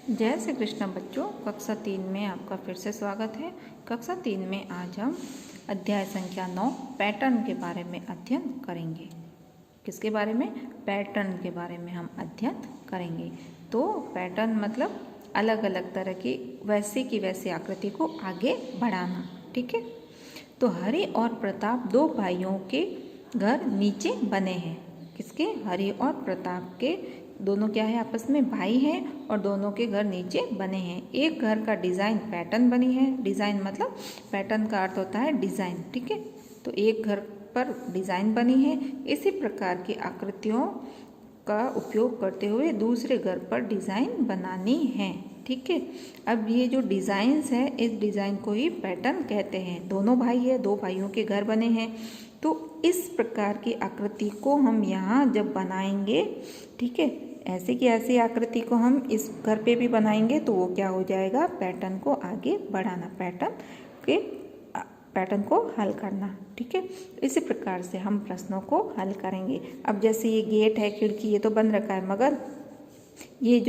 जय श्री कृष्ण बच्चों, कक्षा 3 में आपका फिर से स्वागत है। कक्षा 3 में आज हम अध्याय संख्या 9 पैटर्न के बारे में अध्ययन करेंगे। किसके बारे में? पैटर्न के बारे में हम अध्ययन करेंगे। तो पैटर्न मतलब अलग अलग तरह की वैसी आकृति को आगे बढ़ाना। ठीक है। तो हरि और प्रताप दो भाइयों के घर नीचे बने हैं। किसके? हरि और प्रताप के दोनों क्या है? आपस में भाई हैं और दोनों के घर नीचे बने हैं। एक घर का डिज़ाइन पैटर्न बनी है। डिज़ाइन मतलब पैटर्न का अर्थ होता है डिज़ाइन। ठीक है। तो एक घर पर डिज़ाइन बनी है। इसी प्रकार की आकृतियों का उपयोग करते हुए दूसरे घर पर डिज़ाइन बनानी है। ठीक है। अब ये जो डिज़ाइंस है, इस डिज़ाइन को ही पैटर्न कहते हैं। दोनों भाई है, दो भाइयों के घर बने हैं। तो इस प्रकार की आकृति को हम यहाँ जब बनाएंगे, ठीक है, ऐसे की ऐसी आकृति को हम इस घर पे भी बनाएंगे तो वो क्या हो जाएगा? पैटर्न को आगे बढ़ाना, पैटर्न को हल करना। ठीक है। इसी प्रकार से हम प्रश्नों को हल करेंगे। अब जैसे ये गेट है, खिड़की, ये तो बंद रखा है, मगर ये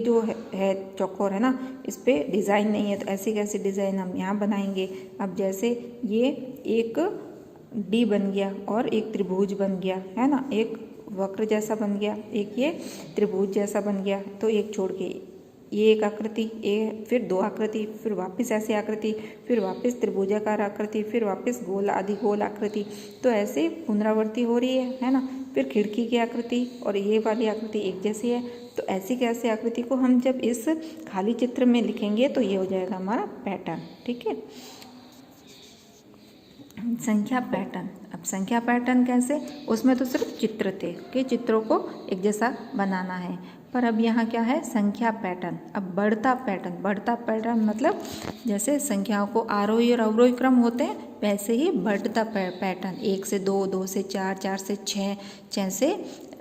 जो है चौकोर है ना, इस पे डिज़ाइन नहीं है। तो ऐसी कैसी डिज़ाइन हम यहाँ बनाएंगे? अब जैसे ये एक डी बन गया और एक त्रिभुज बन गया, है ना, एक वक्र जैसा बन गया, एक ये त्रिभुज जैसा बन गया। तो एक छोड़ के ये एक आकृति, ये फिर दो आकृति, फिर वापस ऐसी आकृति, फिर वापस त्रिभुजाकार आकृति, फिर वापस गोल आदि गोल आकृति। तो ऐसे पुनरावृत्ति हो रही है ना। फिर खिड़की की आकृति और ये वाली आकृति एक जैसी है। तो ऐसी कैसी आकृति को हम जब इस खाली चित्र में लिखेंगे तो ये हो जाएगा हमारा पैटर्न। ठीक है। संख्या पैटर्न। अब संख्या पैटर्न कैसे? उसमें तो सिर्फ चित्र थे कि चित्रों को एक जैसा बनाना है, पर अब यहाँ क्या है? संख्या पैटर्न। अब बढ़ता पैटर्न मतलब जैसे संख्याओं को आरोही और अवरोही क्रम होते हैं, वैसे ही बढ़ता पैटर्न 1 से 2, 2 से 4, 4 से 6, 6 से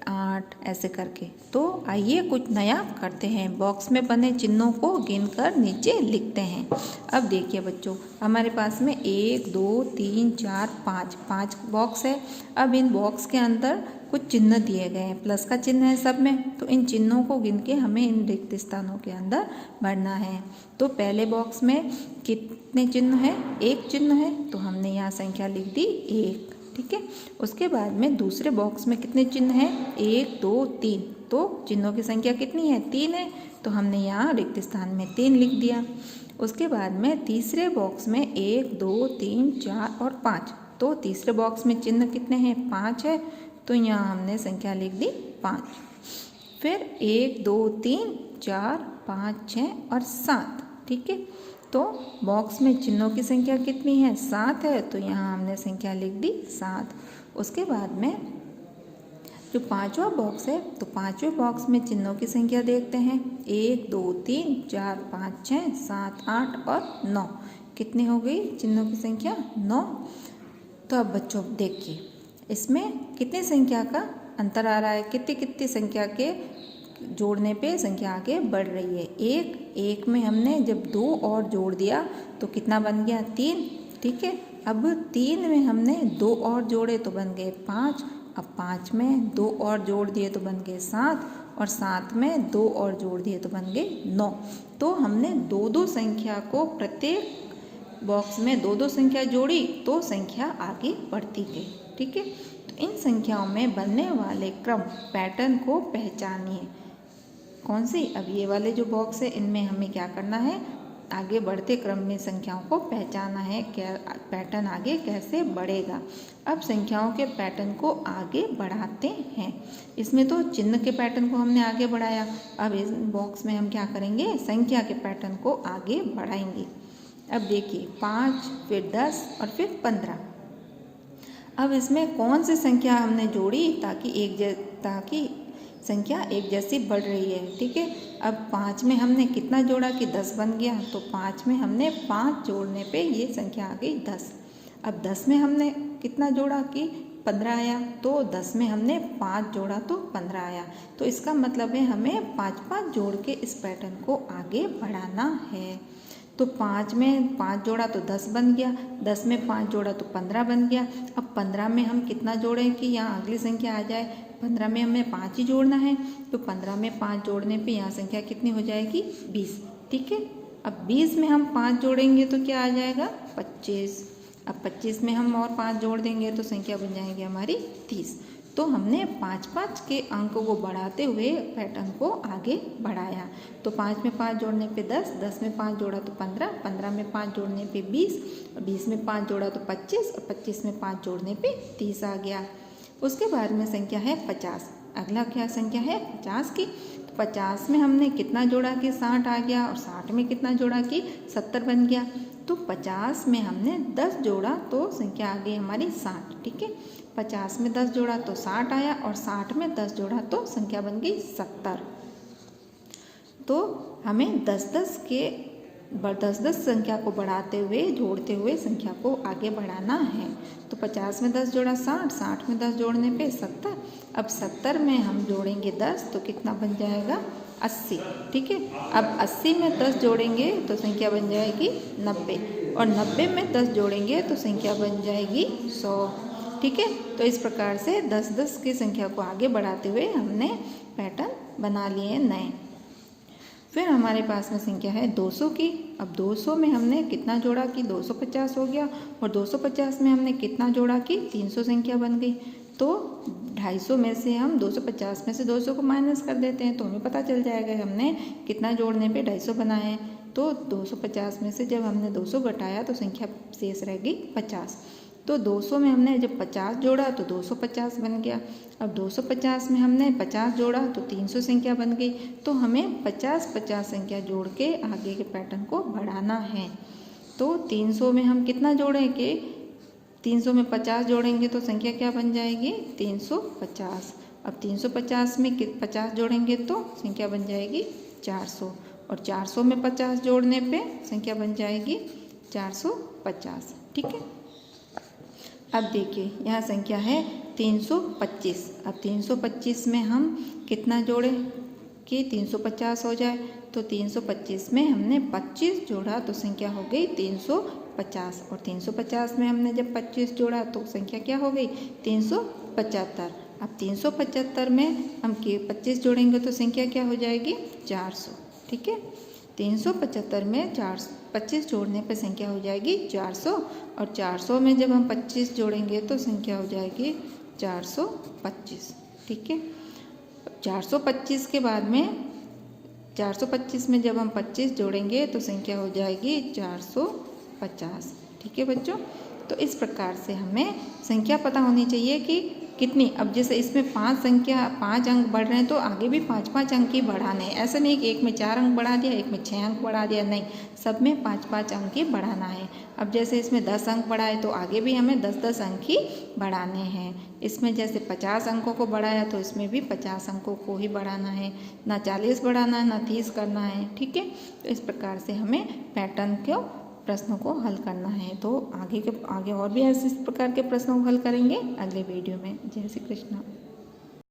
8 ऐसे करके। तो आइए कुछ नया करते हैं। बॉक्स में बने चिन्हों को गिनकर नीचे लिखते हैं। अब देखिए बच्चों, हमारे पास में 1 2 3 4 5 बॉक्स है। अब इन बॉक्स के अंदर कुछ चिन्ह दिए गए हैं, प्लस का चिन्ह है सब में। तो इन चिन्हों को गिन के हमें इन रिक्त स्थानों के अंदर भरना है। तो पहले बॉक्स में कितने चिन्ह हैं? एक चिन्ह है, तो हमने यहाँ संख्या लिख दी 1। ठीक है। उसके बाद में दूसरे बॉक्स में कितने चिन्ह हैं? 1 2 3। तो चिन्हों की संख्या कितनी है? 3 है, तो हमने यहाँ रिक्त स्थान में 3 लिख दिया। उसके बाद में तीसरे बॉक्स में 1 2 3 4 और 5। तो तीसरे बॉक्स में चिन्ह कितने हैं? 5 है, तो यहाँ हमने संख्या लिख दी 5। फिर 1 2 3 4 5 6 और 7। ठीक है। तो बॉक्स में चिन्हों की संख्या कितनी है? 7 है, तो यहाँ हमने संख्या लिख दी 7। उसके बाद में जो पांचवा बॉक्स है, तो पांचवें बॉक्स में चिन्हों की संख्या देखते हैं। 1 2 3 4 5 6 7 8 और 9। कितनी हो गई चिन्हों की संख्या? 9। तो अब बच्चों देखिए, इसमें कितनी संख्या का अंतर आ रहा है? कितनी संख्या के जोड़ने पे संख्या आगे बढ़ रही है। एक में हमने जब 2 और जोड़ दिया तो कितना बन गया? 3। ठीक है। अब 3 में हमने 2 और जोड़े तो बन गए 5। अब 5 में 2 और जोड़ दिए तो बन गए 7, और 7 में 2 और जोड़ दिए तो बन गए 9। तो हमने 2 संख्या को, प्रत्येक बॉक्स में 2 संख्या जोड़ी तो संख्या आगे बढ़ती गई। ठीक है। तो इन संख्याओं में बनने वाले क्रम पैटर्न को पहचानिए। कौन सी? अब ये वाले जो बॉक्स है, इनमें हमें क्या करना है? आगे बढ़ते क्रम में संख्याओं को पहचानना है, क्या पैटर्न आगे कैसे बढ़ेगा। अब संख्याओं के पैटर्न को आगे बढ़ाते हैं। इसमें तो चिन्ह के पैटर्न को हमने आगे बढ़ाया। अब इस बॉक्स में हम क्या करेंगे? संख्या के पैटर्न को आगे बढ़ाएंगे। अब देखिए 5, फिर 10 और फिर 15। अब इसमें कौन सी संख्या हमने जोड़ी ताकि संख्या एक जैसी बढ़ रही है। ठीक है। अब 5 में हमने कितना जोड़ा कि 10 बन गया, तो 5 में हमने 5 जोड़ने पे ये संख्या आ गई 10। अब 10 में हमने कितना जोड़ा कि 15 आया, तो 10 में हमने 5 जोड़ा तो 15 आया। तो इसका मतलब है हमें 5 जोड़ के इस पैटर्न को आगे बढ़ाना है। तो 5 में 5 जोड़ा तो 10 बन गया, 10 में 5 जोड़ा तो 15 बन गया। अब 15 में हम कितना जोड़ें कि यहाँ अगली संख्या आ जाए? 15 में हमें 5 ही जोड़ना है, तो 15 में 5 जोड़ने पे यहाँ संख्या कितनी हो जाएगी 20। ठीक है, अब 20 में हम 5 जोड़ेंगे तो क्या आ जाएगा 25। अब 25 में हम और 5 जोड़ देंगे तो संख्या बन जाएगी हमारी 30। तो हमने 5-5 के अंकों को बढ़ाते हुए पैटर्न को आगे बढ़ाया। तो 5 में 5 जोड़ने पे 10, 10 में 5 जोड़ा तो 15, 15 में 5 जोड़ने पे 20, और 20 में 5 जोड़ा तो 25, और 25 में 5 जोड़ने पे 30 आ गया। उसके बाद में संख्या है 50। अगला क्या संख्या है 50 की। तो 50 में हमने कितना जोड़ा कि 60 आ गया, और 60 में कितना जोड़ा कि 70 बन गया। तो 50 में हमने 10 जोड़ा तो संख्या आ गई हमारी 60। ठीक है, 50 में 10 जोड़ा तो 60 आया, और 60 में 10 जोड़ा तो संख्या बन गई 70। तो हमें 10-10 संख्या को बढ़ाते हुए जोड़ते हुए संख्या को आगे बढ़ाना है। तो 50 में 10 जोड़ा 60, 60 में 10 जोड़ने पे 70। अब 70 में हम जोड़ेंगे 10 तो कितना बन जाएगा 80। ठीक है, अब 80 में 10 जोड़ेंगे तो संख्या बन जाएगी 90, और 90 में 10 जोड़ेंगे तो संख्या बन जाएगी 100। ठीक है, तो इस प्रकार से 10-10 की संख्या को आगे बढ़ाते हुए हमने पैटर्न बना लिए नए। फिर हमारे पास में संख्या है 200 की। अब 200 में हमने कितना जोड़ा कि 250 हो गया, और 250 में हमने कितना जोड़ा कि 300 संख्या बन गई। तो 250 में से हम 250 में से 200 को माइनस कर देते हैं तो हमें पता चल जाएगा हमने कितना जोड़ने पे 250 बनाए हैं। तो 250 में से जब हमने 200 घटाया तो संख्या शेष रह गई 50। तो 200 में हमने जब 50 जोड़ा तो 250 बन गया। अब 250 में हमने 50 जोड़ा तो 300 संख्या बन गई। तो हमें 50-50 संख्या जोड़ के आगे के पैटर्न को बढ़ाना है। तो 300 में हम कितना जोड़ेंगे, 300 में 50 जोड़ेंगे तो संख्या क्या बन जाएगी 350। अब 350 में 50 जोड़ेंगे तो संख्या बन जाएगी 400, और 400 में 50 जोड़ने पे संख्या बन जाएगी 450। ठीक है, अब देखिए यहाँ संख्या है 325। अब 325 में हम कितना जोड़े कि 350 हो जाए। तो 325 में हमने 25 जोड़ा तो संख्या हो गई 350, और 350 में हमने जब 25 जोड़ा तो संख्या क्या हो गई 375। अब 375 में हम 25 जोड़ेंगे तो संख्या क्या हो जाएगी 400। ठीक है, 375 में 25 जोड़ने पर संख्या हो जाएगी 400, और 400 में जब हम 25 जोड़ेंगे तो संख्या हो जाएगी 425। ठीक है, 425 के बाद में 425 में जब हम 25 जोड़ेंगे तो संख्या हो जाएगी 450। ठीक है बच्चों, तो इस प्रकार से हमें संख्या पता होनी चाहिए कि कितनी। अब जैसे इसमें 5 अंक बढ़ रहे हैं तो आगे भी 5-5 अंक ही बढ़ाने हैं। ऐसा नहीं कि एक में 4 अंक बढ़ा दिया, एक में 6 अंक बढ़ा दिया, नहीं, सब में 5-5 अंक ही बढ़ाना है। अब जैसे इसमें 10 अंक बढ़ाए तो आगे भी हमें 10-10 अंक ही बढ़ाने हैं। इसमें जैसे 50 अंकों को बढ़ाया तो इसमें भी 50 अंकों को ही बढ़ाना है, ना 40 बढ़ाना है ना 30 करना है। ठीक है, तो इस प्रकार से हमें पैटर्न को प्रश्नों को हल करना है। तो आगे और भी ऐसे इस प्रकार के प्रश्नों को हल करेंगे अगले वीडियो में। जय श्री कृष्ण।